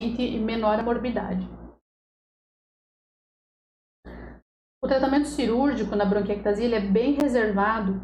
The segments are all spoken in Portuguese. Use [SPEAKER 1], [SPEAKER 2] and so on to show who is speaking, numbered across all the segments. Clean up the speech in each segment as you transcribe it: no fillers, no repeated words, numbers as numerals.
[SPEAKER 1] e menor a morbidade. O tratamento cirúrgico na bronquiectasia ele é bem reservado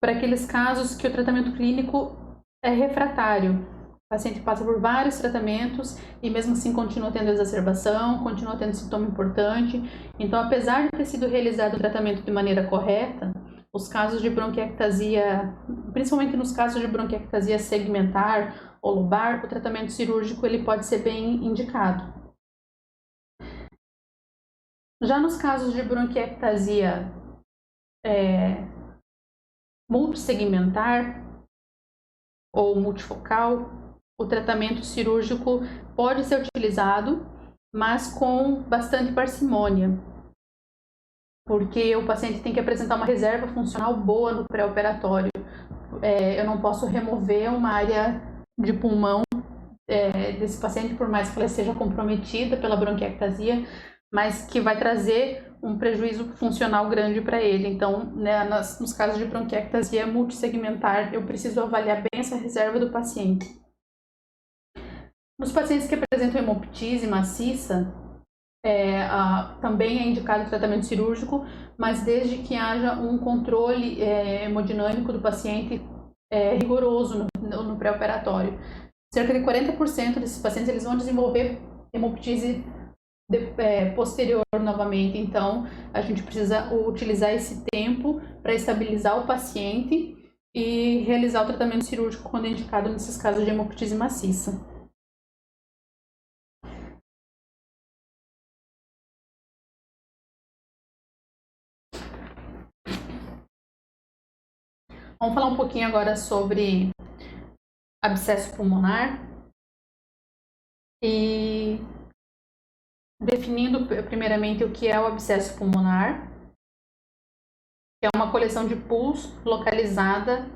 [SPEAKER 1] para aqueles casos que o tratamento clínico é refratário. O paciente passa por vários tratamentos e mesmo assim continua tendo exacerbação, continua tendo sintoma importante. Então, apesar de ter sido realizado o tratamento de maneira correta, os casos de bronquiectasia, principalmente nos casos de bronquiectasia segmentar ou lobar, o tratamento cirúrgico ele pode ser bem indicado. Já nos casos de bronquiectasia multissegmentar ou multifocal, o tratamento cirúrgico pode ser utilizado, mas com bastante parcimônia, porque o paciente tem que apresentar uma reserva funcional boa no pré-operatório. Eu não posso remover uma área de pulmão desse paciente, por mais que ela seja comprometida pela bronquiectasia, mas que vai trazer um prejuízo funcional grande para ele. Então, né, nos casos de bronquiectasia multissegmentar, eu preciso avaliar bem essa reserva do paciente. Nos pacientes que apresentam hemoptise maciça, também é indicado o tratamento cirúrgico, mas desde que haja um controle hemodinâmico do paciente rigoroso no pré-operatório. Cerca de 40% desses pacientes eles vão desenvolver hemoptise posterior novamente, então a gente precisa utilizar esse tempo para estabilizar o paciente e realizar o tratamento cirúrgico quando é indicado nesses casos de hemoptise maciça. Vamos falar um pouquinho agora sobre abscesso pulmonar e definindo primeiramente o que é o abscesso pulmonar, que é uma coleção de pus localizada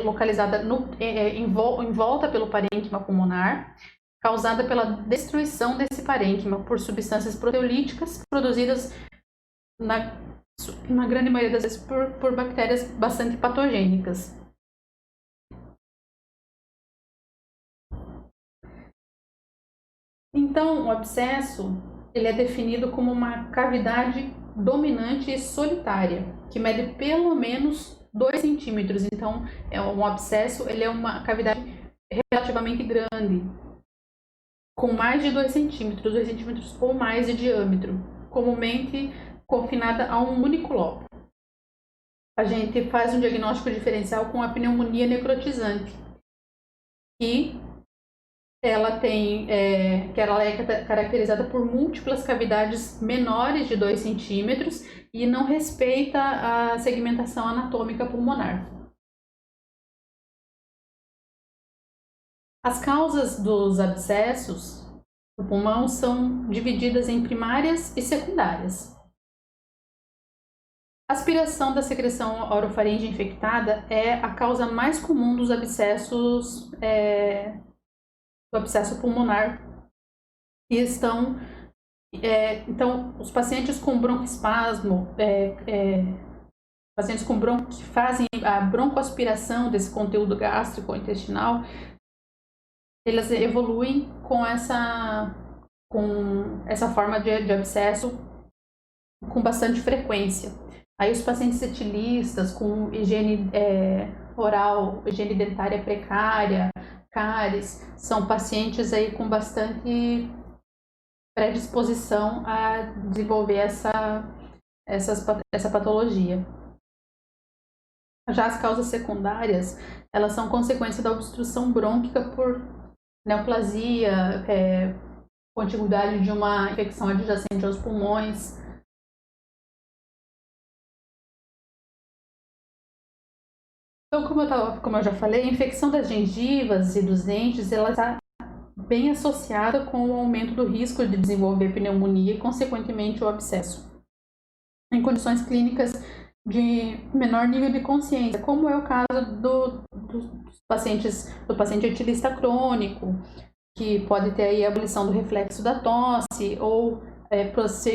[SPEAKER 1] localizada em volta pelo parênquima pulmonar, causada pela destruição desse parênquima por substâncias proteolíticas produzidas na grande maioria das vezes por bactérias bastante patogênicas. Então, o abscesso ele é definido como uma cavidade dominante e solitária, que mede pelo menos 2 centímetros. Então, um abscesso ele é uma cavidade relativamente grande, com mais de 2 centímetros ou mais de diâmetro, comumente confinada a um único lobo. A gente faz um diagnóstico diferencial com a pneumonia necrotizante, que ela é caracterizada por múltiplas cavidades menores de 2 centímetros e não respeita a segmentação anatômica pulmonar. As causas dos abscessos do pulmão são divididas em primárias e secundárias. A aspiração da secreção orofaríngea infectada é a causa mais comum dos abscessos do abscesso pulmonar e então os pacientes com broncoespasmo, pacientes com que fazem a broncoaspiração desse conteúdo gástrico ou intestinal, elas evoluem com essa forma de abscesso com bastante frequência. Aí os pacientes etilistas com higiene oral, higiene dentária precária, cáries, são pacientes aí com bastante predisposição a desenvolver essa patologia. Já as causas secundárias, elas são consequência da obstrução brônquica por neoplasia, contiguidade de uma infecção adjacente aos pulmões. Então, como eu já falei, a infecção das gengivas e dos dentes, ela está bem associada com o aumento do risco de desenvolver pneumonia e, consequentemente, o abscesso. Em condições clínicas de menor nível de consciência, como é o caso do paciente etilista crônico, que pode ter aí a abolição do reflexo da tosse, ou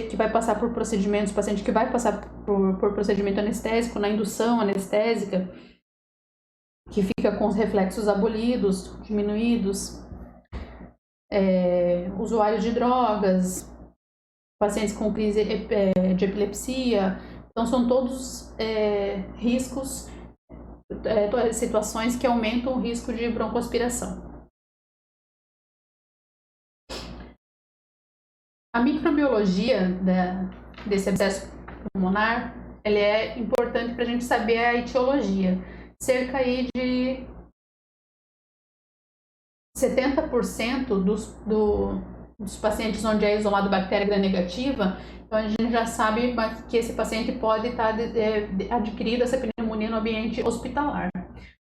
[SPEAKER 1] que vai passar por procedimentos, paciente que vai passar por procedimento anestésico na indução anestésica, que fica com os reflexos abolidos, diminuídos, usuários de drogas, pacientes com crise de epilepsia. Então, são todos riscos, situações que aumentam o risco de broncoaspiração. A microbiologia desse abscesso pulmonar, ele é importante para a gente saber a etiologia. Cerca aí de 70% dos pacientes onde é isolado bactéria gram-negativa, então a gente já sabe que esse paciente pode estar adquirindo essa pneumonia no ambiente hospitalar.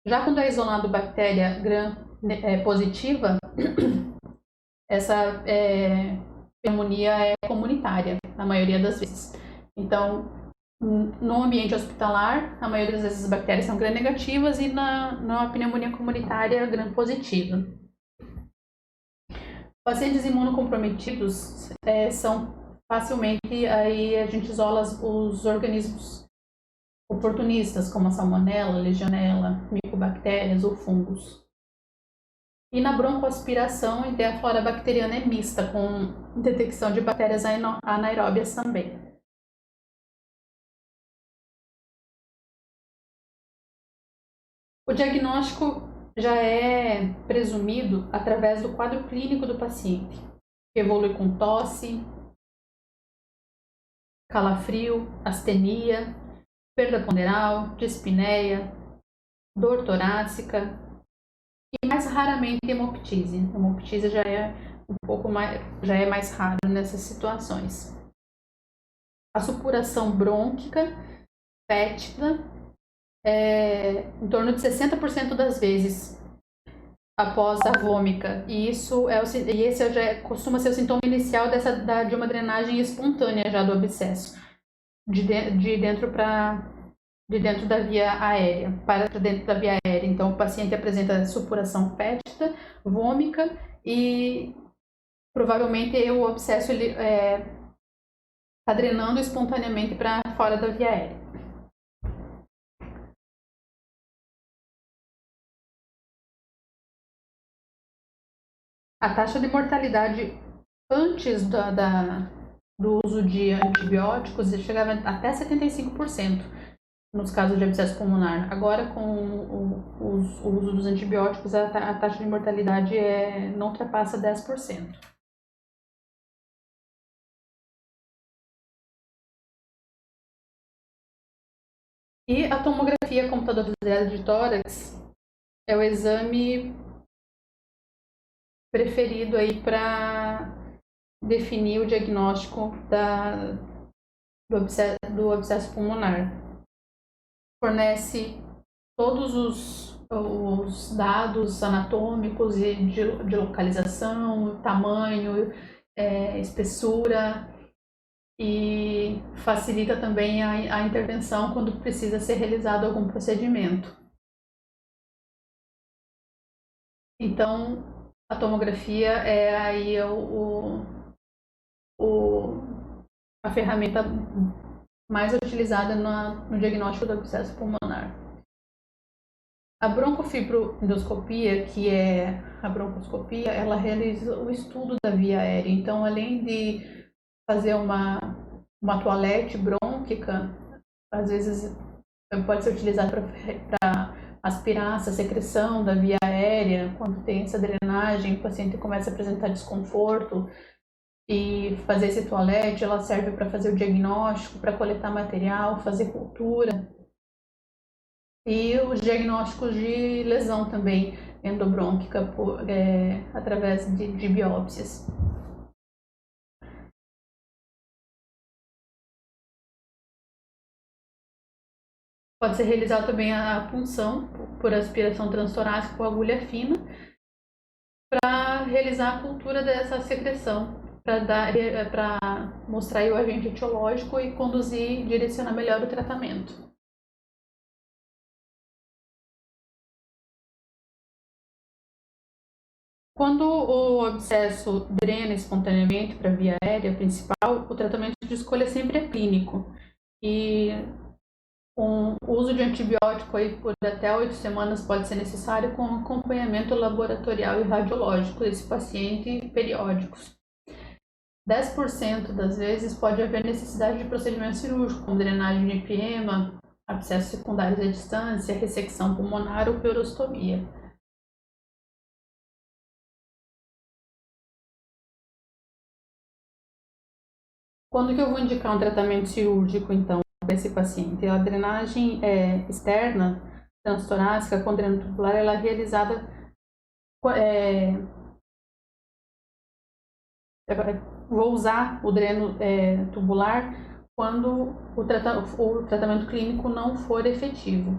[SPEAKER 1] Já quando é isolado bactéria gram-positiva, essa pneumonia é comunitária, na maioria das vezes. Então, no ambiente hospitalar, a maioria das vezes as bactérias são gram-negativas e na pneumonia comunitária gram-positiva. Pacientes imunocomprometidos são facilmente, aí a gente isola os organismos oportunistas, como a salmonela, legionela, micobactérias ou fungos. E na broncoaspiração, a flora bacteriana é mista, com detecção de bactérias anaeróbias também. O diagnóstico já é presumido através do quadro clínico do paciente, que evolui com tosse, calafrio, astenia, perda ponderal, dispneia, dor torácica e mais raramente hemoptise. A hemoptise já é mais raro nessas situações. A supuração brônquica fétida em torno de 60% das vezes após a vômica, e esse já costuma ser o sintoma inicial de uma drenagem espontânea já do abscesso, de dentro da via aérea, para dentro da via aérea. Então, o paciente apresenta supuração fétida, vômica e provavelmente o abscesso está drenando espontaneamente para fora da via aérea. A taxa de mortalidade antes do uso de antibióticos chegava até 75% nos casos de abscesso pulmonar. Agora, com o uso dos antibióticos, a taxa de mortalidade não ultrapassa 10%. E a tomografia computadorizada de tórax é o exame preferido aí para definir o diagnóstico do abscesso pulmonar. Fornece todos os dados anatômicos e de localização, tamanho, espessura, e facilita também a intervenção quando precisa ser realizado algum procedimento. Então, a tomografia é aí a ferramenta mais utilizada no diagnóstico do abscesso pulmonar. A broncofibroendoscopia, que é a broncoscopia, ela realiza o estudo da via aérea. Então, além de fazer uma toalete brônquica, às vezes pode ser utilizada para aspirar essa secreção da via aérea. Quando tem essa drenagem, o paciente começa a apresentar desconforto, e fazer esse toalete, ela serve para fazer o diagnóstico, para coletar material, fazer cultura. E os diagnósticos de lesão também endobrônquica através de biópsias. Pode ser realizada também a punção por aspiração transtorácica com agulha fina para realizar a cultura dessa secreção, para mostrar o agente etiológico e conduzir, direcionar melhor o tratamento. Quando o abscesso drena espontaneamente para a via aérea principal, o tratamento de escolha sempre é clínico. E O uso de antibiótico aí por até 8 semanas pode ser necessário com acompanhamento laboratorial e radiológico desse paciente periódicos. 10% das vezes pode haver necessidade de procedimento cirúrgico, como drenagem de epiema, abscessos secundários à distância, ressecção pulmonar ou pleurostomia. Quando que eu vou indicar um tratamento cirúrgico, então, para esse paciente? A drenagem externa transtorácica com dreno tubular, ela é realizada vou usar o dreno tubular quando o tratamento clínico não for efetivo.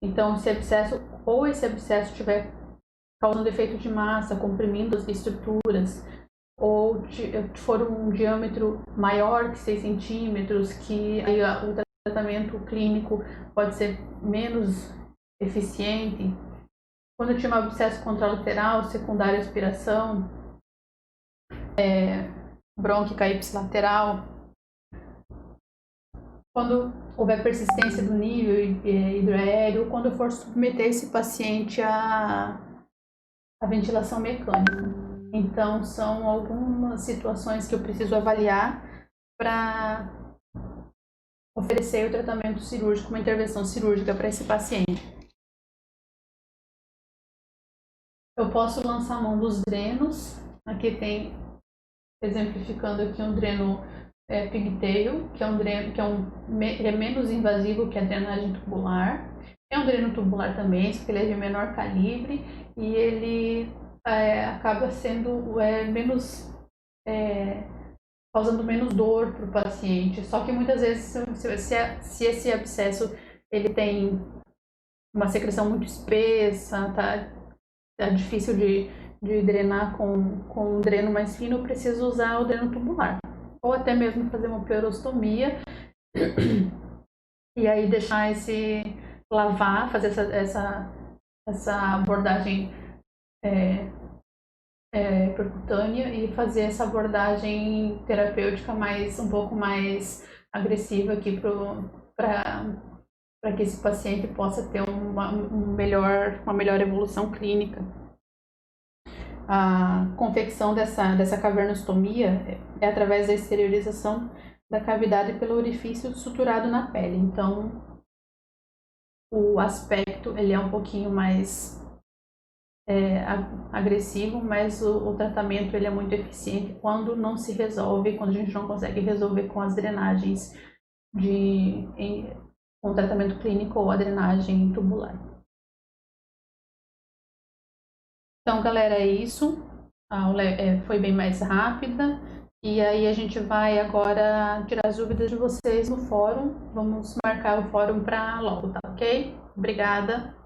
[SPEAKER 1] Então, se esse abscesso estiver causando defeito de massa, comprimindo as estruturas, ou for um diâmetro maior que 6 centímetros, que aí o tratamento clínico pode ser menos eficiente. Quando eu tinha um abscesso contralateral, secundário à aspiração, brônquica ipsilateral, quando houver persistência do nível hidroaéreo, quando eu for submeter esse paciente à ventilação mecânica. Então, são algumas situações que eu preciso avaliar para oferecer o tratamento cirúrgico, uma intervenção cirúrgica para esse paciente. Eu posso lançar a mão dos drenos. Aqui tem, exemplificando aqui, um dreno pigtail, que é um dreno que é menos invasivo que a drenagem tubular. É um dreno tubular também, só que ele é de menor calibre e ele acaba sendo menos causando menos dor para o paciente. Só que muitas vezes, se esse abscesso ele tem uma secreção muito espessa, tá difícil de drenar com um dreno mais fino, eu preciso usar o dreno tubular. Ou até mesmo fazer uma pleurostomia e aí deixar lavar, fazer essa abordagem percutânea e fazer essa abordagem terapêutica um pouco mais agressiva aqui para que esse paciente possa ter uma melhor evolução clínica. A confecção dessa cavernostomia é através da exteriorização da cavidade pelo orifício suturado na pele. Então, o aspecto ele é um pouquinho mais agressivo, mas o tratamento ele é muito eficiente quando não se resolve, quando a gente não consegue resolver com as drenagens com tratamento clínico ou a drenagem tubular. Então, galera, é isso. A aula foi bem mais rápida. E aí a gente vai agora tirar as dúvidas de vocês no fórum. Vamos marcar o fórum para logo, tá ok? Obrigada.